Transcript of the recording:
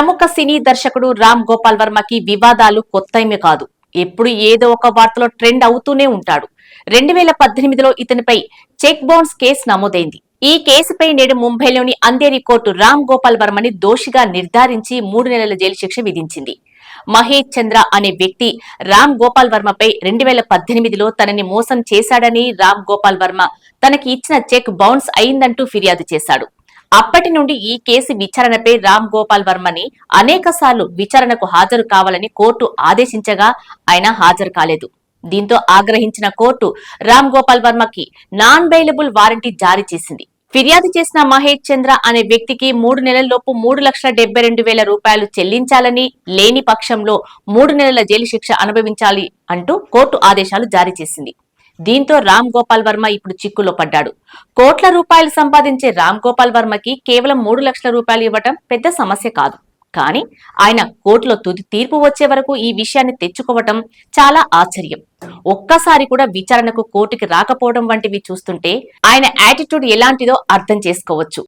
ప్రముఖ సినీ దర్శకుడు రామ్ గోపాల్ వర్మకి వివాదాలు కొత్తేమీ కాదు. ఎప్పుడు ఏదో ఒక వార్తలో ట్రెండ్ అవుతూనే ఉంటాడు. 2018లో ఇతనిపై చెక్ బౌన్స్ కేసు నమోదైంది. ఈ కేసుపై నేడు ముంబైలోని అంధేరి కోర్టు రామ్ గోపాల్ వర్మని దోషిగా నిర్ధారించి 3 నెలల జైలు శిక్ష విధించింది. మహేష్ చంద్ర అనే వ్యక్తి రామ్ గోపాల్ వర్మపై 2018లో తనని మోసం చేశాడని, రామ్ గోపాల్ వర్మ తనకి ఇచ్చిన చెక్ బౌన్స్ అయిందంటూ ఫిర్యాదు చేశాడు. అప్పటి నుండి ఈ కేసు విచారణపై రామ్ గోపాల్ వర్మని అనేకసార్లు విచారణకు హాజరు కావాలని కోర్టు ఆదేశించగా ఆయన హాజరు కాలేదు. దీంతో ఆగ్రహించిన కోర్టు రామ్ గోపాల్ వర్మకి నాన్ బెయిలబుల్ వారెంట్ జారీ చేసింది. ఫిర్యాదు చేసిన మహేష్ చంద్ర అనే వ్యక్తికి 3 నెలల్లోపు 3,72,000 రూపాయలు చెల్లించాలని, లేని పక్షంలో 3 నెలల జైలు శిక్ష అనుభవించాలి అంటూ కోర్టు ఆదేశాలు జారీ చేసింది. దీంతో రామ్ గోపాల్ వర్మ ఇప్పుడు చిక్కులో పడ్డాడు. కోట్ల రూపాయలు సంపాదించే రామ్ గోపాల్ వర్మకి కేవలం 3 లక్షల రూపాయలు ఇవ్వటం పెద్ద సమస్య కాదు. కానీ ఆయన కోర్టులో తుది తీర్పు వచ్చే వరకు ఈ విషయాన్ని తెచ్చుకోవటం చాలా ఆశ్చర్యం. ఒక్కసారి కూడా విచారణకు కోర్టుకి రాకపోవడం వంటివి చూస్తుంటే ఆయన యాటిట్యూడ్ ఎలాంటిదో అర్థం చేసుకోవచ్చు.